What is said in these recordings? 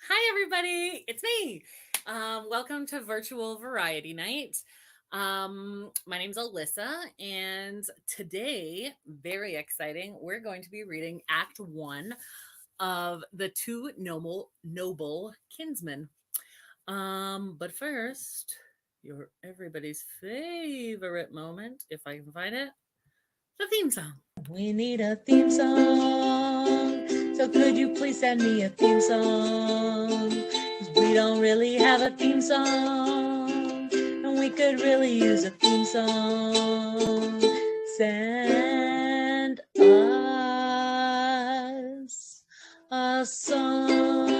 Hi, everybody. It's me. Welcome to Virtual Variety Night. My name's Alyssa, and today, very exciting, we're going to be reading Act I of the Two Noble Kinsmen. But first, your everybody's favorite moment, if I can find it, the theme song. We need a theme song, so could you please send me a theme song? 'Cause we don't really have a theme song, and we could really use a theme song. Send us a song.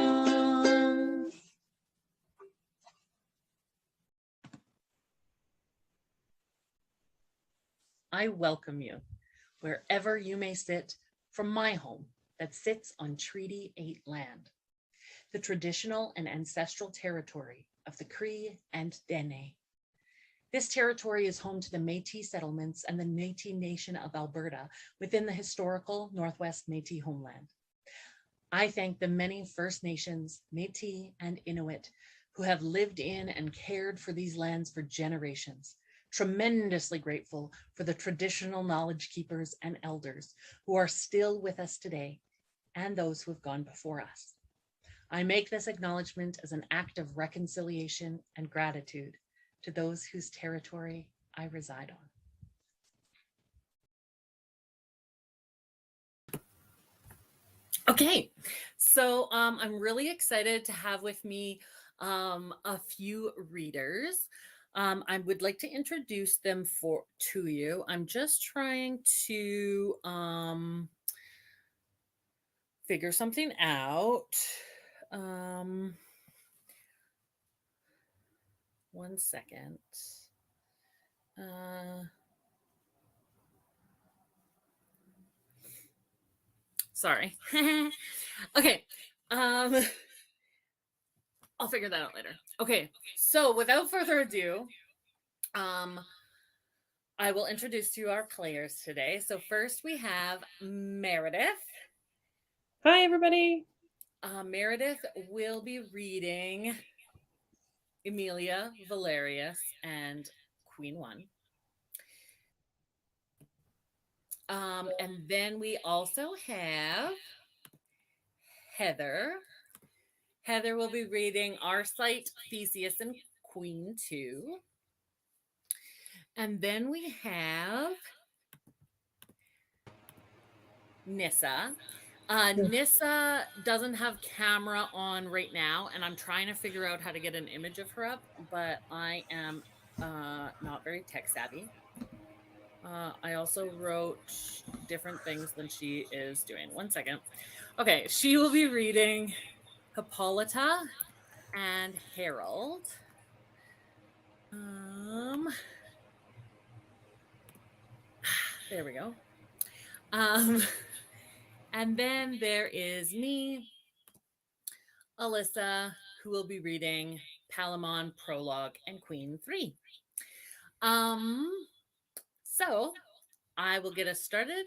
I welcome you wherever you may sit from my home that sits on Treaty 8 land, the traditional and ancestral territory of the Cree and Dene. This territory is home to the Métis settlements and the Métis Nation of Alberta within the historical Northwest Métis homeland. I thank the many First Nations, Métis, and Inuit who have lived in and cared for these lands for generations. Tremendously grateful for the traditional knowledge keepers and elders who are still with us today and those who have gone before us. I make this acknowledgement as an act of reconciliation and gratitude to those whose territory I reside on. Okay, so I'm really excited to have with me a few readers. I would like to introduce them to you. I'm just trying to figure something out. Um, One second. Sorry. Okay. Um, I'll figure that out later. Okay, so without further ado, um, I will introduce to you our players today. So first we have Meredith. Hi, everybody. Meredith will be reading Emilia, Valerius, and Queen One. And then we also have Heather. Heather will be reading Arcite, Theseus, and Queen Two. And then we have Nissa. Nissa doesn't have camera on right now, and I'm trying to figure out how to get an image of her up, but I am not very tech savvy. I also wrote different things than she is doing. One second. Okay, she will be reading Hippolyta and Harold. There we go. And then there is me, Alyssa, who will be reading Palamon, Prologue, and Queen 3. So I will get us started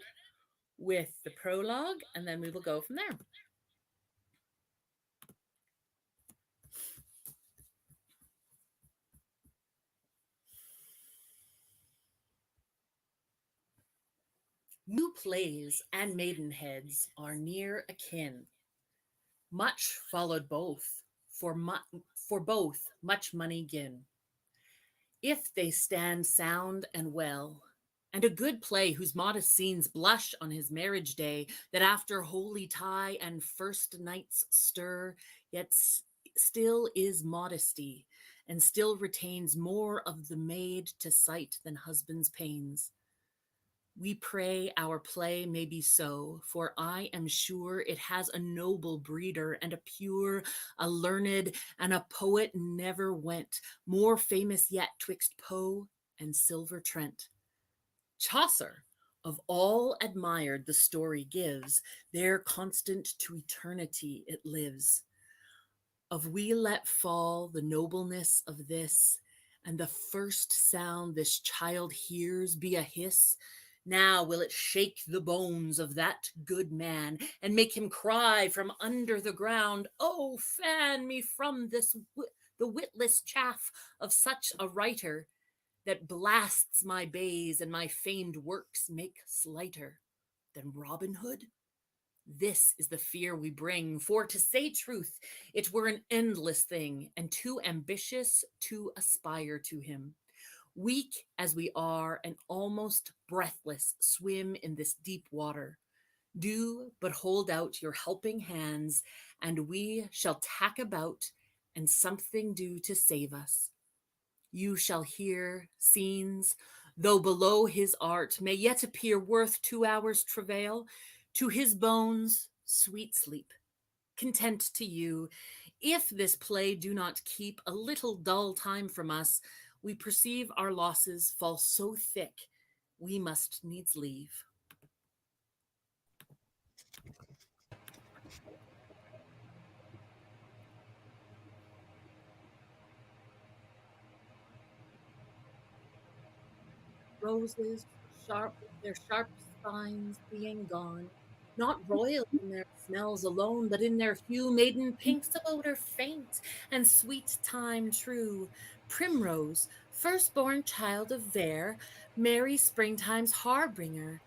with the prologue, and then we will go from there. New plays and maidenheads are near akin. Much followed both, for both much money gin. If they stand sound and well, and a good play whose modest scenes blush on his marriage day, that after holy tie and first night's stir, yet still is modesty, and still retains more of the maid to sight than husband's pains. We pray our play may be so, for I am sure it has a noble breeder and a pure, a learned, and a poet never went, more famous yet twixt Poe and Silver Trent. Chaucer, of all admired the story gives, there constant to eternity it lives. Of we let fall the nobleness of this, and the first sound this child hears be a hiss, Now will it shake the bones of that good man, and make him cry from under the ground, "Oh, fan me from the witless chaff of such a writer, that blasts my bays and my famed works make slighter than Robin Hood?" This is the fear we bring, for to say truth, it were an endless thing, and too ambitious to aspire to him. Weak as we are and almost breathless, swim in this deep water. Do but hold out your helping hands, and we shall tack about and something do to save us. You shall hear scenes, though below his art may yet appear worth 2 hours' travail. To his bones, sweet sleep, content to you. If this play do not keep a little dull time from us, we perceive our losses fall so thick, we must needs leave. Roses, sharp, their sharp spines being gone, not royal in their smells alone, but in their hue, maiden pinks of odor faint, and sweet time true. Primrose, firstborn child of Vere, merry springtime's harbinger,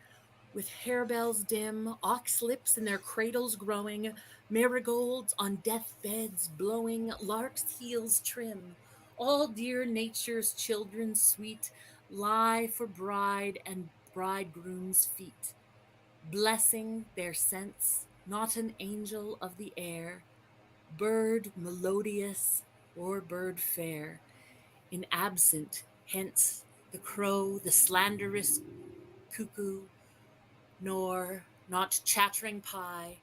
with harebells dim, ox lips in their cradles growing, marigolds on deathbeds blowing, lark's heels trim, all dear nature's children sweet lie for bride and bridegroom's feet, blessing their scents, not an angel of the air, bird melodious or bird fair, in absent hence the crow, the slanderous cuckoo, nor not chattering pie,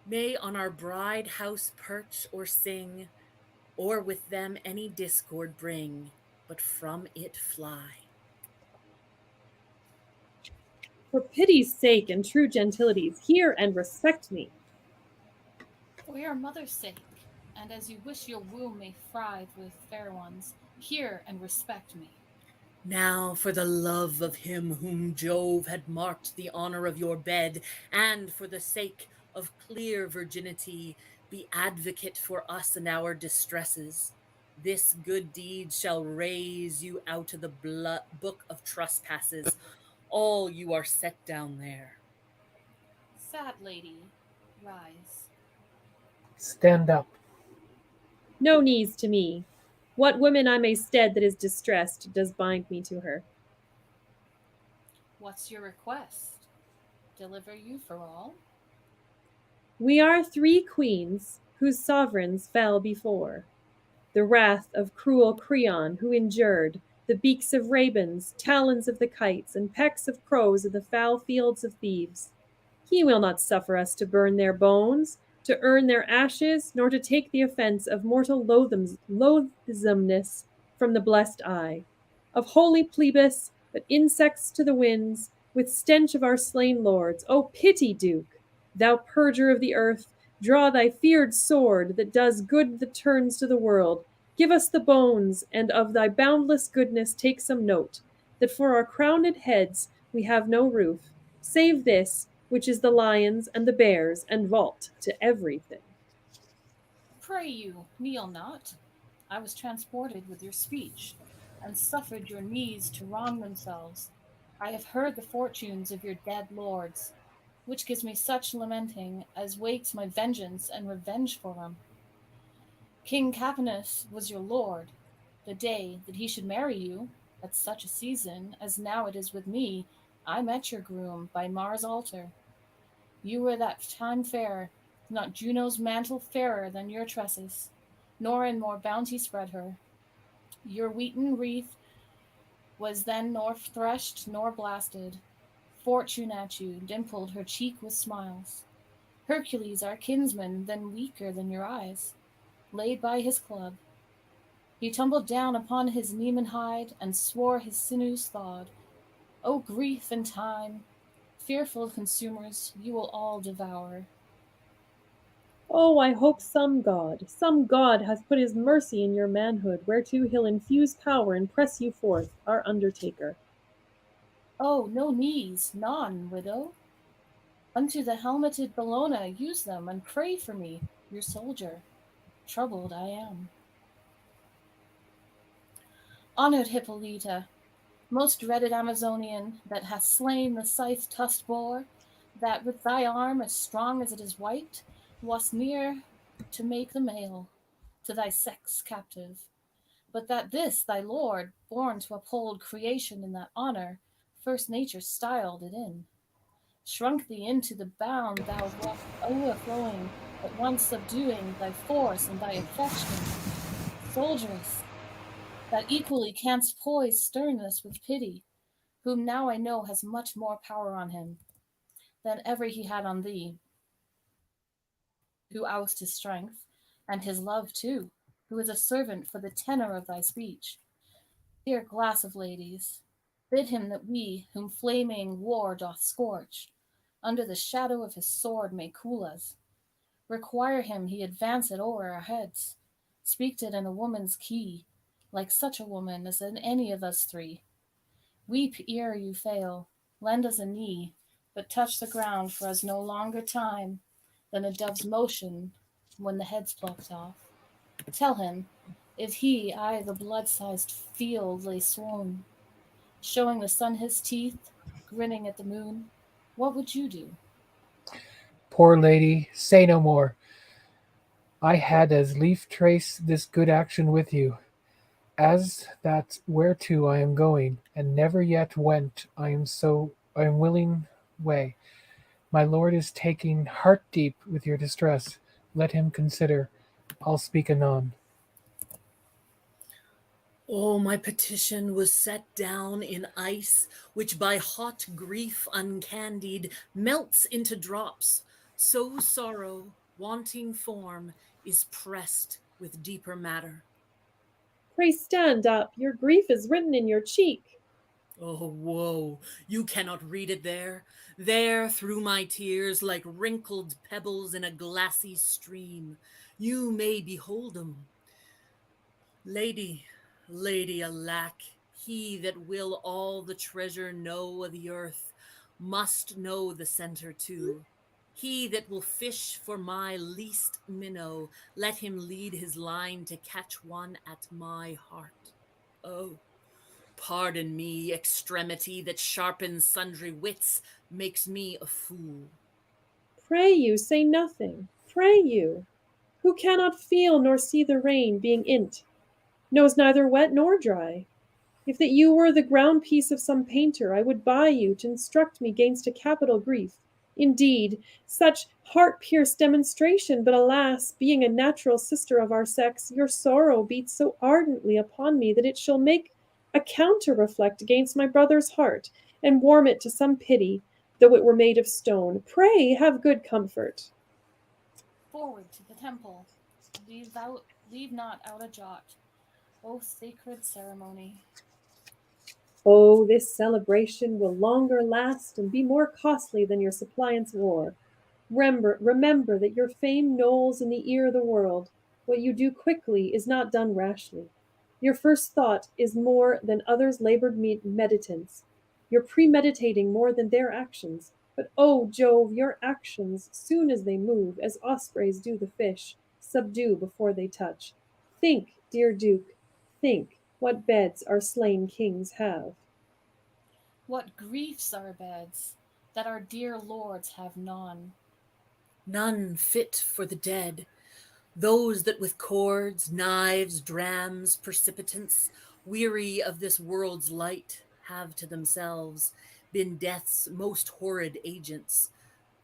may on our bride house perch or sing, or with them any discord bring, but from it fly. For pity's sake and true gentilities, hear and respect me. For your mother's sake, and as you wish your womb may thrive with fair ones, hear and respect me. Now, for the love of him whom Jove had marked the honor of your bed, and for the sake of clear virginity, be advocate for us and our distresses. This good deed shall raise you out of the book of trespasses. All you are set down there. Sad lady, rise. Stand up. No knees to me. What woman I may stead that is distressed does bind me to her. What's your request? Deliver you for all? We are 3 queens whose sovereigns fell before the wrath of cruel Creon, who endured the beaks of ravens, talons of the kites, and pecks of crows of the foul fields of Thebes. He will not suffer us to burn their bones, to earn their ashes, nor to take the offense of mortal loathsomeness from the blessed eye. Of holy plebis, but insects to the winds, with stench of our slain lords. O pity, Duke! Thou purger of the earth, draw thy feared sword that does good that turns to the world. Give us the bones, and of thy boundless goodness take some note, that for our crowned heads we have no roof, save this, which is the lions and the bears and vault to everything. Pray you, kneel not. I was transported with your speech, and suffered your knees to wrong themselves. I have heard the fortunes of your dead lords, which gives me such lamenting as wakes my vengeance and revenge for them. King Capenus was your lord. The day that he should marry you, at such a season as now it is with me, I met your groom by Mars' altar. You were that time fair, not Juno's mantle fairer than your tresses, nor in more bounty spread her. Your wheaten wreath was then nor threshed nor blasted. Fortune at you dimpled her cheek with smiles. Hercules, our kinsman, then weaker than your eyes, laid by his club. He tumbled down upon his Nemean hide, and swore his sinews thawed. O grief and time! Fearful consumers, you will all devour. Oh, I hope some God hath put his mercy in your manhood, whereto he'll infuse power and press you forth, our undertaker. Oh, no knees, none, widow. Unto the helmeted Bellona use them, and pray for me, your soldier. Troubled I am. Honored Hippolyta, most dreaded Amazonian, that hast slain the scythe-tusked boar, that with thy arm as strong as it is white, wast near to make the male to thy sex captive, but that this thy lord, born to uphold creation in that honor, first nature styled it in, shrunk thee into the bound thou wast overflowing, at once subduing thy force and thy affection, soldieress, that equally canst poise sternness with pity, whom now I know has much more power on him than ever he had on thee, who oust his strength, and his love too, who is a servant for the tenor of thy speech. Dear glass of ladies, bid him that we, whom flaming war doth scorch, under the shadow of his sword may cool us. Require him he advance it o'er our heads, speak it in a woman's key, like such a woman as in any of us three. Weep ere you fail, lend us a knee, but touch the ground for us no longer time than a dove's motion when the head's plucked off. Tell him, if he I the blood-sized field lay swoon, showing the sun his teeth, grinning at the moon, what would you do? Poor lady, say no more. I had as lief trace this good action with you, as that whereto I am going, and never yet went I am willing way. My lord is taking heart deep with your distress. Let him consider. I'll speak anon. Oh, my petition was set down in ice, which by hot grief uncandied melts into drops. So sorrow, wanting form, is pressed with deeper matter. Pray stand up, your grief is written in your cheek. Oh, woe, you cannot read it there. There, through my tears, like wrinkled pebbles in a glassy stream, you may behold 'em. Lady, lady, alack, he that will all the treasure know of the earth must know the center too. He that will fish for my least minnow, let him lead his line to catch one at my heart. Oh, pardon me, extremity that sharpens sundry wits, makes me a fool. Pray you, say nothing. Pray you, who cannot feel nor see the rain, being in't, knows neither wet nor dry. If that you were the ground piece of some painter, I would buy you to instruct me gainst a capital grief. Indeed, such heart-pierced demonstration, but alas, being a natural sister of our sex, your sorrow beats so ardently upon me that it shall make a counter-reflect against my brother's heart, and warm it to some pity, though it were made of stone. Pray have good comfort. Forward to the temple, leave not out a jot, O sacred ceremony. Oh, this celebration will longer last and be more costly than your suppliant's war. Remember that your fame knolls in the ear of the world. What you do quickly is not done rashly. Your first thought is more than others' labored meditance. You're premeditating more than their actions. But oh, Jove, your actions, soon as they move, as ospreys do the fish, subdue before they touch. Think, dear Duke, think what beds our slain kings have. What griefs our beds, that our dear lords have none. None fit for the dead, those that with cords, knives, drams, precipitants, weary of this world's light, have to themselves been death's most horrid agents.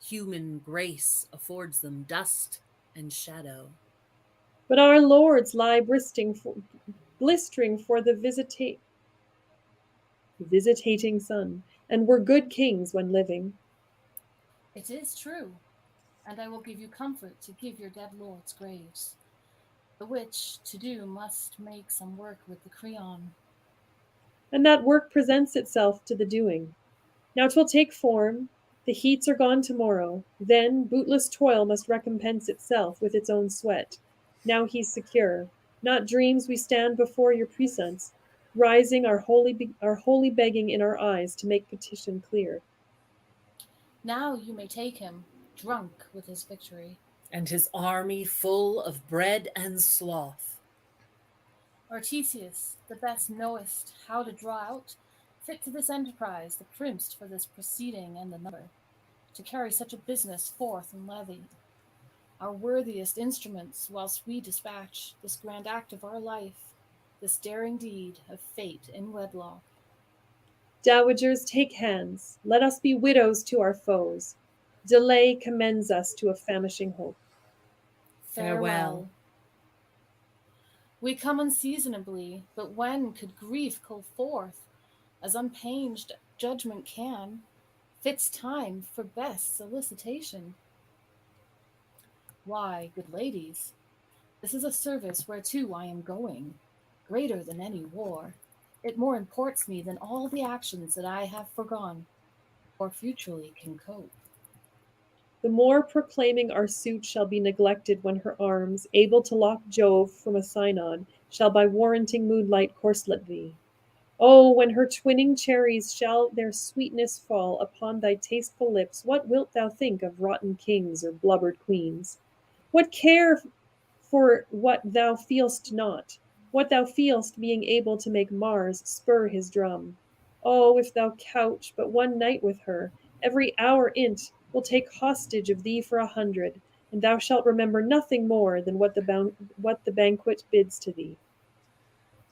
Human grace affords them dust and shadow. But our lords lie blistering for the visitating sun, and were good kings when living. It is true, and I will give you comfort to give your dead lords graves, the which to do must make some work with the creon. And that work presents itself to the doing. Now 'twill take form, the heats are gone tomorrow, then bootless toil must recompense itself with its own sweat. Now he's secure. Not dreams we stand before your presence. rising our holy begging in our eyes to make petition clear. Now you may take him, drunk with his victory. and his army full of bread and sloth. Artesius, the best knowest how to draw out, fit to this enterprise, the primmest for this proceeding and the number, to carry such a business forth and levy. Our worthiest instruments, whilst we dispatch this grand act of our life, this daring deed of fate in wedlock. Dowagers, take hands. Let us be widows to our foes. Delay commends us to a famishing hope. Farewell. We come unseasonably, but when could grief call forth, as unpained judgment can, fits time for best solicitation? Why, good ladies, this is a service whereto I am going, greater than any war. It more imports me than all the actions that I have forgone, or futurely can cope. The more proclaiming our suit shall be neglected when her arms, able to lock Jove from a synod, shall by warranting moonlight corslet thee. Oh, when her twinning cherries shall their sweetness fall upon thy tasteful lips, what wilt thou think of rotten kings or blubbered queens? What care for what thou feelst not, what thou feelst being able to make Mars spur his drum? Oh, if thou couch but one night with her, every hour in't will take hostage of thee for 100, and thou shalt remember nothing more than what the banquet bids to thee.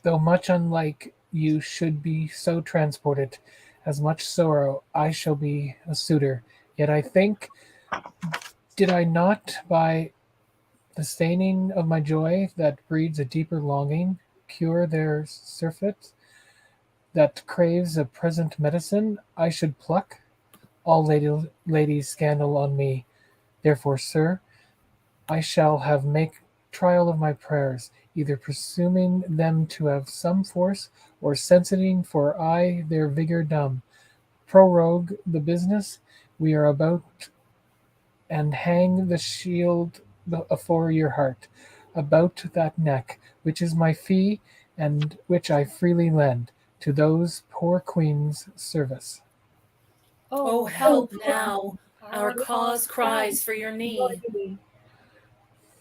Though much unlike you should be so transported, as much sorrow I shall be a suitor. Yet I think, did I not by the staining of my joy that breeds a deeper longing, cure their surfeit that craves a present medicine, I should pluck all ladies' scandal on me. Therefore, sir, I shall have make trial of my prayers, either presuming them to have some force, or censuring for I their vigour dumb. Prorogue the business we are about, and hang the shield afore your heart, about that neck, which is my fee, and which I freely lend to those poor queens' service. Oh, Oh, help help now! now! Our Our cause cause cries cries for your Your knee. knee.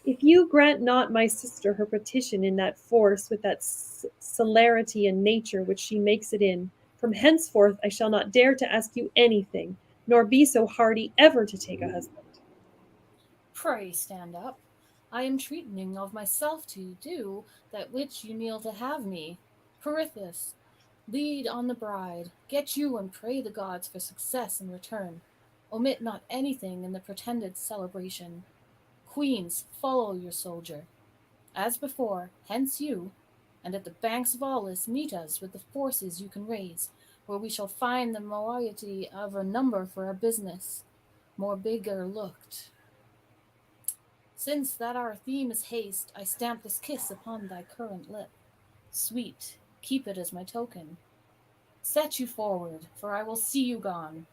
If you grant not my sister her petition in that force, with that celerity and nature which she makes it in, from henceforth I shall not dare to ask you anything, nor be so hardy ever to take a husband. Pray stand up. I am treating of myself to do that which you kneel to have me. Perithous, lead on the bride. Get you and pray the gods for success in return. Omit not anything in the pretended celebration. Queens, follow your soldier. As before, hence you, and at the banks of Aulis meet us with the forces you can raise, where we shall find the moiety of a number for our business, more bigger looked. Since that our theme is haste, I stamp this kiss upon thy current lip. Sweet, keep it as my token. Set you forward, for I will see you gone.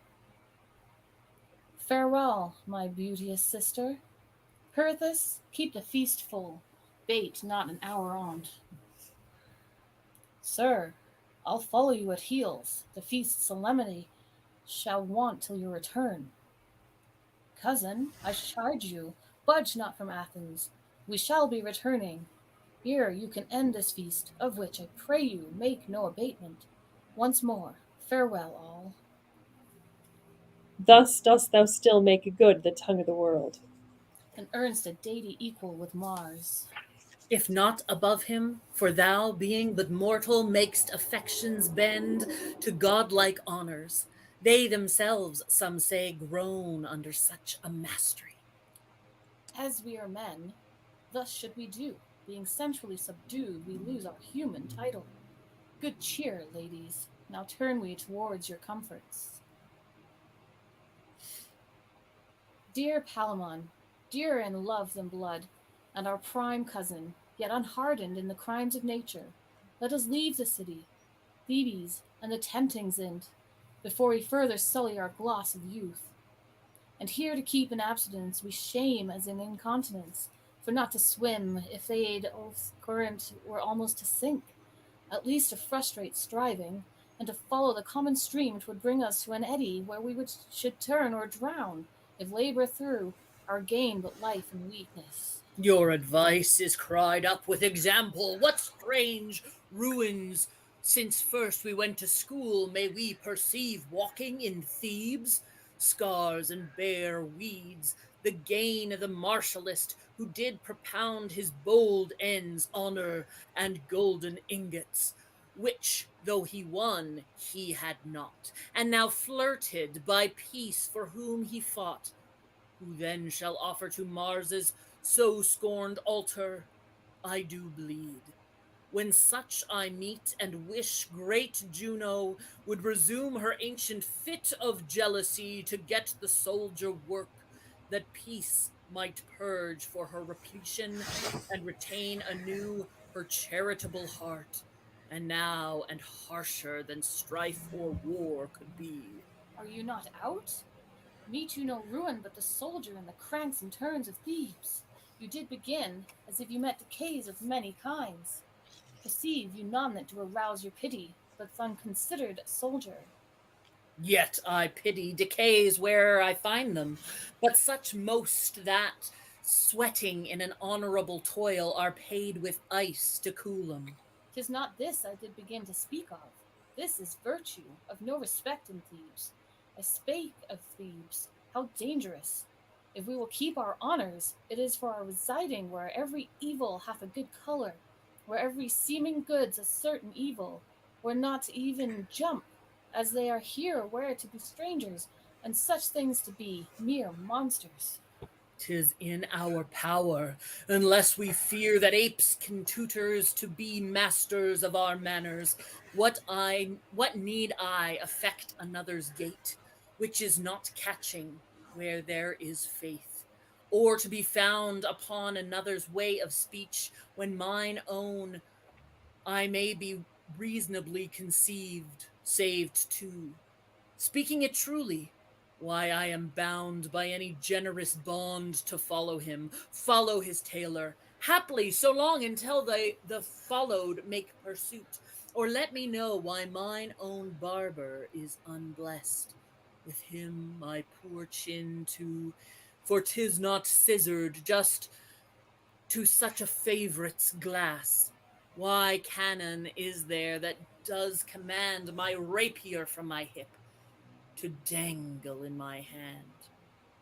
Farewell, my beauteous sister. Perithous, keep the feast full. Bait not an hour on't. Sir, I'll follow you at heels. The feast solemnity shall want till your return. Cousin, I charge you, budge not from Athens. We shall be returning. Here you can end this feast, of which I pray you make no abatement. Once more, farewell all. Thus dost thou still make good the tongue of the world. And earnest a deity equal with Mars. If not above him, for thou, being but mortal, mak'st affections bend to godlike honors. They themselves, some say, groan under such a mastery. As we are men, thus should we do. Being centrally subdued, we lose our human title. Good cheer, ladies. Now turn we towards your comforts. Dear Palamon, dearer in love than blood, and our prime cousin, yet unhardened in the crimes of nature, let us leave the city, Thebes, and the temptings in't, before we further sully our gloss of youth. And here to keep in abstinence we shame as in incontinence, for not to swim if they aid oath's current were almost to sink. at least to frustrate striving, and to follow the common stream twould bring us to an eddy where should turn or drown, if labour through our gain but life and weakness. Your advice is cried up with example. What strange ruins since first we went to school may we perceive walking in Thebes? Scars and bare weeds, the gain of the martialist who did propound his bold ends, honor and golden ingots, which, though he won, he had not, and now flirted by peace for whom he fought. Who then shall offer to Mars's so scorned altar? I do bleed. When such I meet and wish great Juno would resume her ancient fit of jealousy to get the soldier work, that peace might purge for her repletion and retain anew her charitable heart, and now and harsher than strife or war could be. Are you not out? Meet you no ruin but the soldier in the cranks and turns of Thebes. You did begin as if you met decays of many kinds. Perceive you none that do arouse your pity, but th' unconsidered soldier. Yet I pity decays where I find them, but such most that, sweating in an honorable toil, are paid with ice to cool 'em. 'Tis not this I did begin to speak of. This is virtue, of no respect in Thebes. I spake of Thebes, how dangerous. If we will keep our honours, it is for our residing where every evil hath a good colour, where every seeming good's a certain evil, where not even jump, as they are here where to be strangers, and such things to be mere monsters. 'Tis in our power, unless we fear that apes can tutors to be masters of our manners. What need I affect another's gait, which is not catching where there is faith, or to be found upon another's way of speech when mine own I may be reasonably conceived, saved too. Speaking it truly, why I am bound by any generous bond to follow him, follow his tailor, haply so long until the followed make pursuit, or let me know why mine own barber is unblessed. With him my poor chin too, for 'tis not scissored, just to such a favorite's glass. Why cannon is there that does command my rapier from my hip, to dangle in my hand,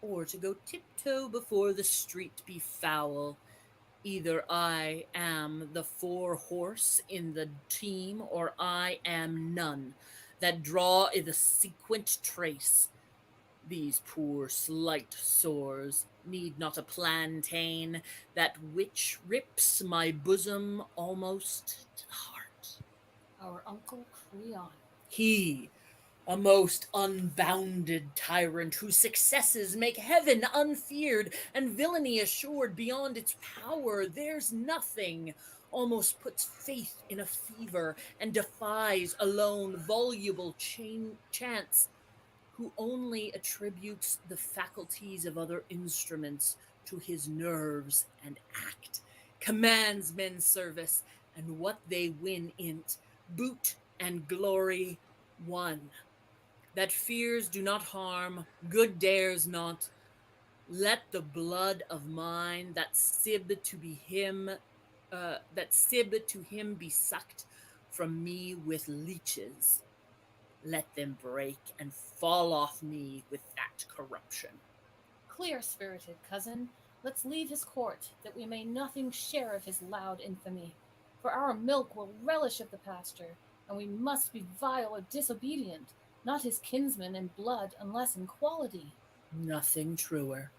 or to go tiptoe before the street be foul? Either I am the four horse in the team, or I am none that draw i' the sequent trace. These poor slight sores need not a plantain, that which rips my bosom almost to the heart. Our Uncle Creon. He, a most unbounded tyrant, whose successes make heaven unfeared and villainy assured beyond its power, there's nothing, almost puts faith in a fever, and defies alone voluble chance, who only attributes the faculties of other instruments to his nerves and act, commands men's service, and what they win in't, boot and glory one, that fears do not harm, good dares not. Let the blood of mine that sib to him be sucked from me with leeches. Let them break and fall off me with that corruption. Clear spirited cousin, let's leave his court, that we may nothing share of his loud infamy. For our milk will relish of the pasture, and we must be vile or disobedient, not his kinsmen in blood, unless in quality. Nothing truer.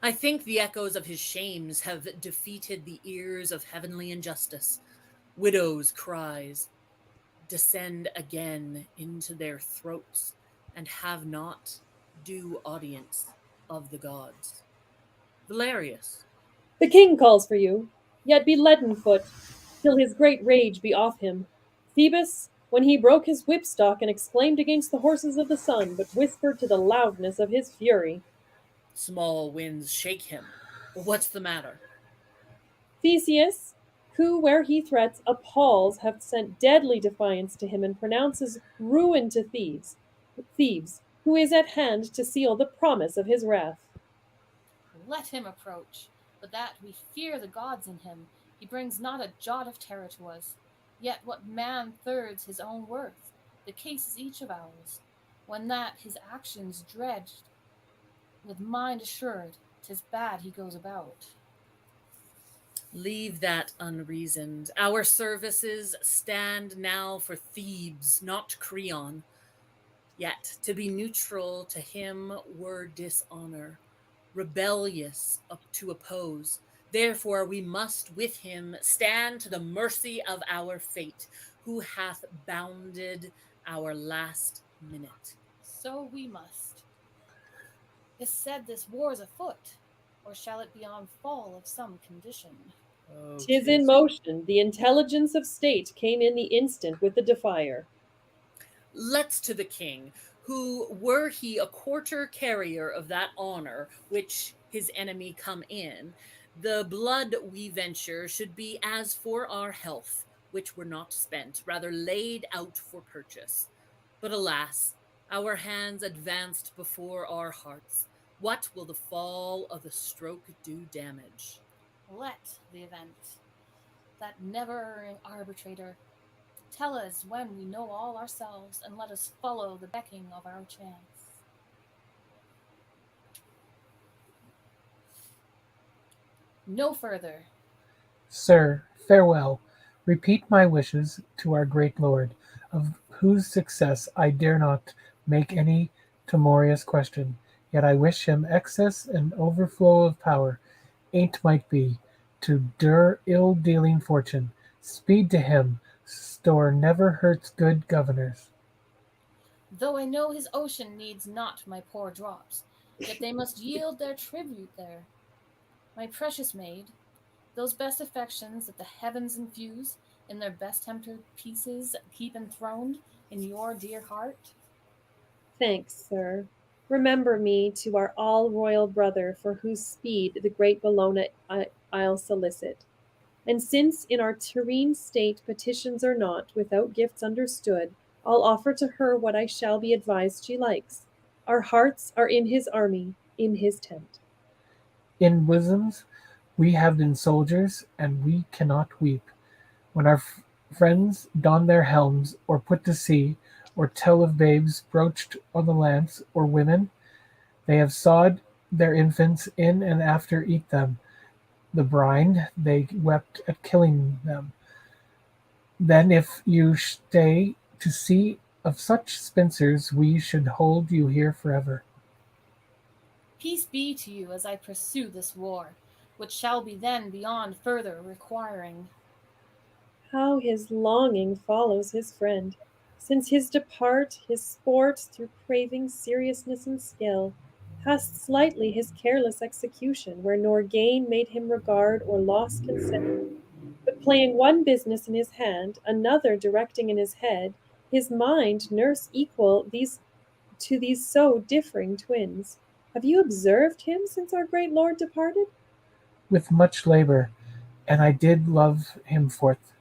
I think the echoes of his shames have defeated the ears of heavenly injustice. Widows' cries descend again into their throats, and have not due audience of the gods. Valerius. The king calls for you, yet be leaden foot, till his great rage be off him. Phoebus, when he broke his whipstock and exclaimed against the horses of the sun, but whispered to the loudness of his fury. Small winds shake him. What's the matter? Theseus, who, where he threats, appalls, hath sent deadly defiance to him, and pronounces ruin to thieves, who is at hand to seal the promise of his wrath. Let him approach, but that we fear the gods in him. He brings not a jot of terror to us. Yet what man thirds his own worth? The case is each of ours. When that his actions dredged, with mind assured, 'tis bad he goes about. Leave that unreasoned. Our services stand now for Thebes, not Creon. Yet to be neutral to him were dishonor, rebellious up to oppose. Therefore we must with him stand to the mercy of our fate, who hath bounded our last minute. So we must. Is said this war's afoot, or shall it be on fall of some condition? Oh, 'Tis in motion. The intelligence of state came in the instant with the defier. let's to the king, who, were he a quarter carrier of that honor which his enemy come in, the blood we venture should be as for our health, which were not spent, rather laid out for purchase. But alas, our hands advanced before our hearts. What will the fall of the stroke do damage? Let the event, that never erring arbitrator, tell us when we know all ourselves, and let us follow the becking of our chance. No further. Sir, farewell. Repeat my wishes to our great lord, of whose success I dare not make any timorous question. Yet I wish him excess and overflow of power, ain't might be, to dur ill-dealing fortune. Speed to him, store never hurts good governors. Though I know his ocean needs not my poor drops, yet they must yield their tribute there. My precious maid, those best affections that the heavens infuse in their best tempered pieces keep enthroned in your dear heart. Thanks, sir. Remember me to our all royal brother, for whose speed the great Bellona I'll solicit. And since in our terrene state petitions are not without gifts understood, I'll offer to her what I shall be advised she likes. Our hearts are in his army, in his tent. In bosoms we have been soldiers, and we cannot weep. When our friends don their helms, or put to sea, or tell of babes broached on the lance, or women, they have sawed their infants in and after eat them, the brine they wept at killing them. Then if you stay to see of such spinsters, we should hold you here forever. Peace be to you as I pursue this war, which shall be then beyond further requiring. How his longing follows his friend! Since his depart, his sport, through craving seriousness and skill, passed slightly his careless execution, where nor gain made him regard or loss consider. But playing one business in his hand, another directing in his head, his mind nurse equal these to these so differing twins. Have you observed him since our great lord departed? With much labor, and I did love him forth.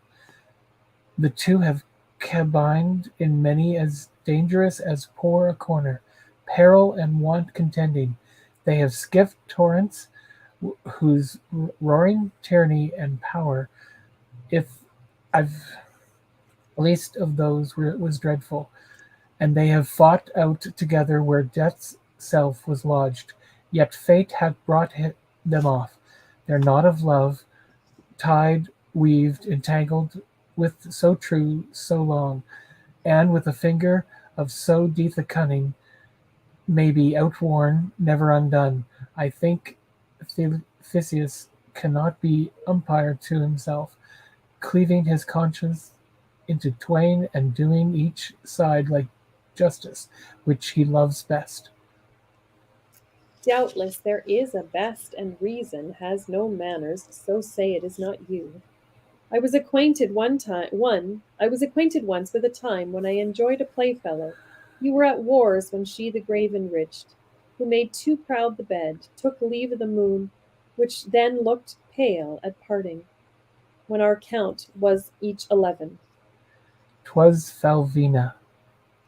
The two have combined in many as dangerous as poor a corner, peril and want contending. They have skiffed torrents whose roaring tyranny and power, if I've least of those was dreadful, and they have fought out together where death's self was lodged. Yet fate hath brought them off. Their knot of love, tied, weaved, entangled with so true, so long, and with a finger of so deep a cunning, may be outworn, never undone. I think Theseus cannot be umpire to himself, cleaving his conscience into twain and doing each side like justice, which he loves best. Doubtless there is a best, and reason has no manners, so say it is not you. I was acquainted once with a time when I enjoyed a playfellow. You were at wars when she the grave enriched, who made too proud the bed, took leave of the moon, which then looked pale at parting. when our count was each 11. 'Twas Falvina.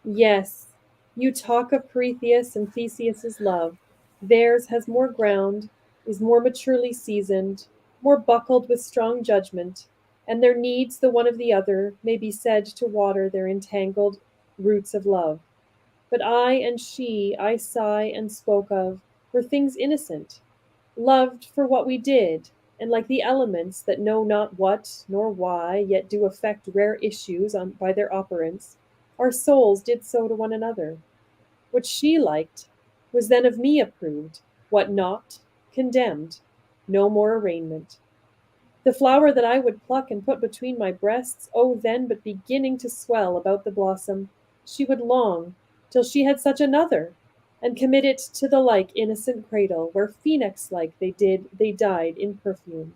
Yes, you talk of Prometheus and Theseus's love. Theirs has more ground, is more maturely seasoned, more buckled with strong judgment, and their needs the one of the other may be said to water their entangled roots of love. But I and she I sigh and spoke of were things innocent, loved for what we did, and like the elements that know not what nor why, yet do affect rare issues by their operance, our souls did so to one another. What she liked was then of me approved, what not, condemned. No more arraignment. The flower that I would pluck and put between my breasts, oh then but beginning to swell about the blossom, she would long till she had such another, and commit it to the like innocent cradle, where phoenix like they died in perfume.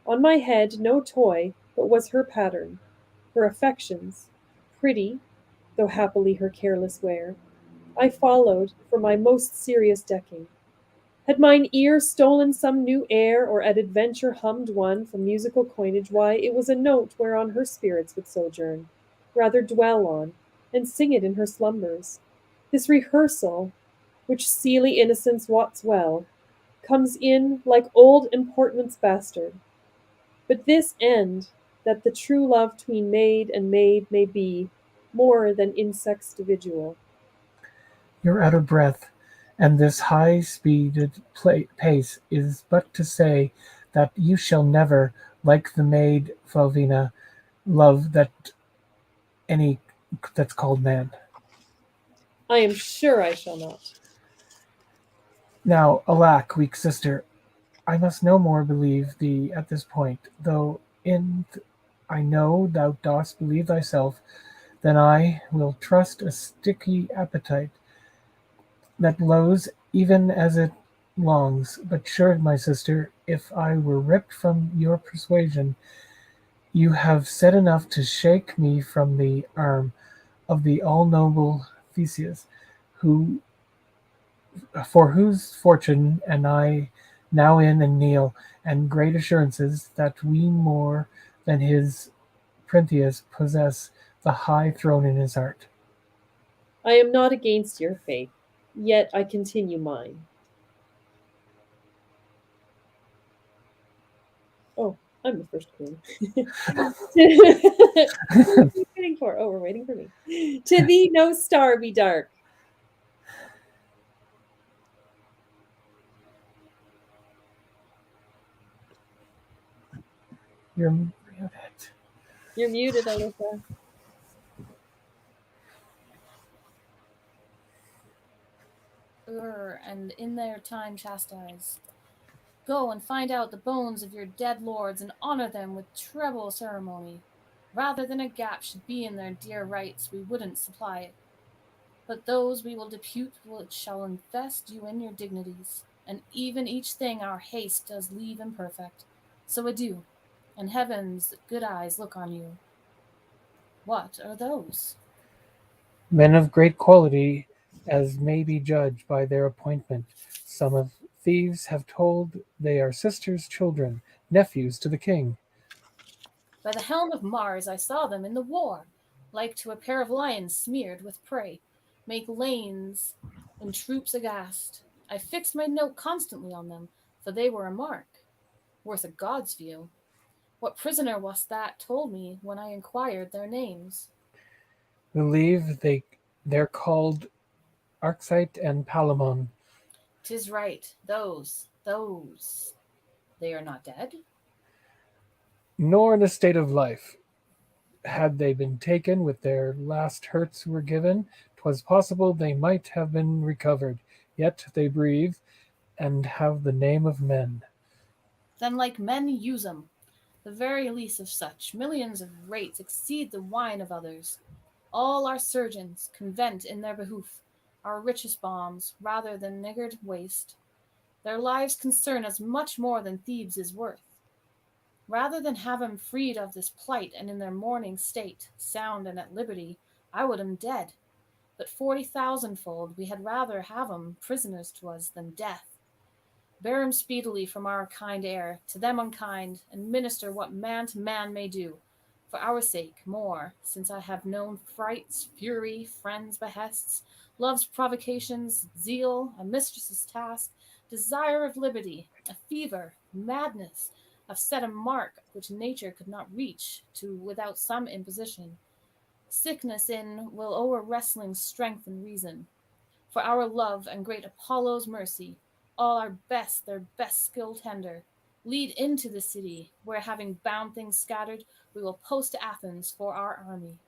On my head no toy but was her pattern, her affections, pretty, though happily her careless wear, I followed for my most serious decking. Had mine ear stolen some new air, or at adventure hummed one from musical coinage, why, it was a note whereon her spirits would sojourn, rather dwell on, and sing it in her slumbers. This rehearsal, which seely innocence wots well, comes in like old importment's bastard. But this end, that the true love tween maid and maid may be more than insect's individual. You're out of breath, and this high-speeded pace is but to say that you shall never, like the maid Falvina, love that any that's called man. I am sure I shall not. Now, alack, weak sister, I must no more believe thee at this point, though I know thou dost believe thyself, then I will trust a sticky appetite that lows even as it longs. But sure, my sister, if I were ripped from your persuasion, you have said enough to shake me from the arm of the all-noble Theseus, who for whose fortune and I now in and kneel, and great assurances that we more than his Prometheus possess the high throne in his heart. I am not against your faith, yet I continue mine. Oh, I'm the first queen. What are we waiting for? Oh, we're waiting for me. To thee no star be dark. You're muted. You're muted, Alyssa. And in their time chastise. Go and find out the bones of your dead lords, and honor them with treble ceremony. Rather than a gap should be in their dear rights, we wouldn't supply it. But those we will depute which shall invest you in your dignities, and even each thing our haste does leave imperfect. So adieu, and heaven's good eyes look on you. What are those? Men of great quality, as may be judged by their appointment. Some of thieves have told they are sisters' children, nephews to the king. By the helm of Mars I saw them in the war, like to a pair of lions smeared with prey, make lanes in troops aghast. I fixed my note constantly on them, for they were a mark, worth a god's view. What prisoner was that told me when I inquired their names? Believe they're called Arcite and Palamon. 'Tis right, those. They are not dead? Nor in a state of life. Had they been taken with their last hurts were given, 'twas possible they might have been recovered. Yet they breathe, and have the name of men. Then like men use 'em. The very lease of such millions of rates exceed the wine of others. All our surgeons convent in their behoof, our richest balms, rather than niggard waste. Their lives concern us much more than Thebes is worth. Rather than have 'em freed of this plight and in their mourning state, sound and at liberty, I would 'em dead. But 40,000-fold we had rather have 'em prisoners to us than death. Bear him speedily from our kind heir to them unkind, and minister what man to man may do. For our sake, more, since I have known frights, fury, friends' behests, love's provocations, zeal, a mistress's task, desire of liberty, a fever, madness, have set a mark which nature could not reach to without some imposition. Sickness in will o'er wrestling strength and reason. For our love and great Apollo's mercy, all our best their best skill tender, lead into the city, where having bound things scattered, we will post to Athens for our army.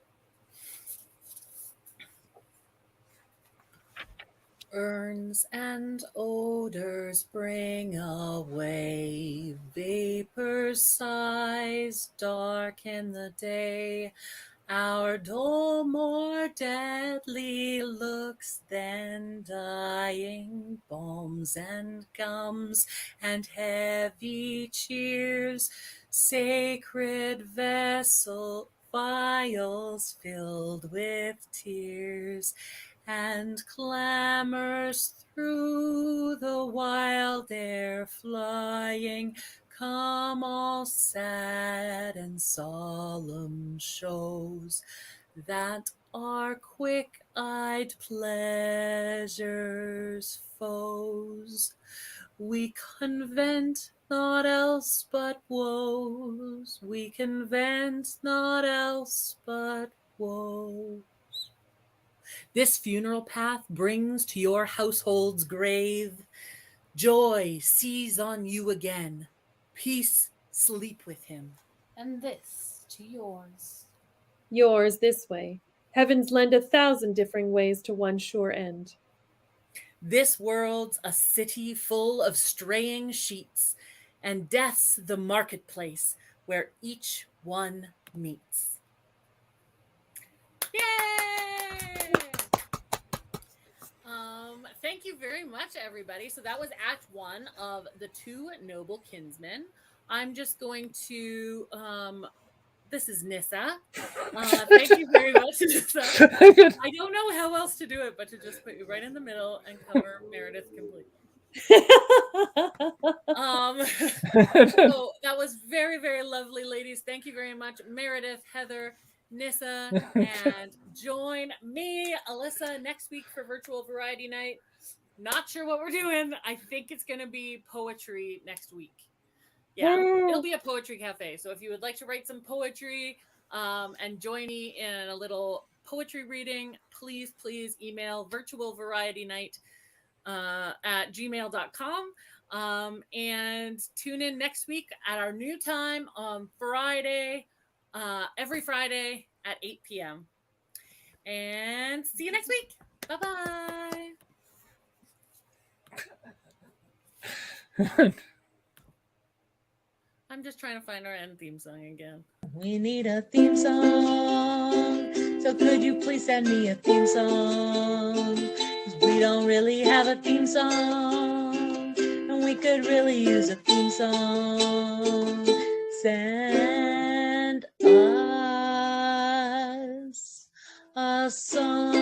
Urns and odors bring away, vapors, sighs darken the day. Our dole more deadly looks than dying balms and gums and heavy cheers, sacred vessel vials filled with tears, and clamors through the wild air flying, come all sad and solemn shows that are quick-eyed pleasure's foes. We convent naught else but woes, we convent naught else but woe. This funeral path brings to your household's grave joy seize on you again, peace sleep with him. And this to yours. Yours this way. Heavens lend 1,000 differing ways to one sure end. This world's a city full of straying sheets, and death's the marketplace where each one meets. Yay! Thank you very much, everybody. So that was Act 1 of The Two Noble Kinsmen. I'm just going to, this is Nissa. Thank you very much, Nissa. I don't know how else to do it, but to just put you right in the middle and cover Meredith completely. So that was very, very lovely, ladies. Thank you very much, Meredith, Heather, Nissa, and join me, Alyssa, next week for Virtual Variety Night. Not sure what we're doing. I think it's going to be poetry next week. Yeah, it'll be a poetry cafe. So if you would like to write some poetry and join me in a little poetry reading, please email virtualvarietynight at gmail.com. And tune in next week at our new time on Friday, every Friday at 8 p.m. And see you next week. Bye-bye. I'm just trying to find our end theme song again. We need a theme song, so could you please send me a theme song? 'Cause we don't really have a theme song, and we could really use a theme song. Send us a song.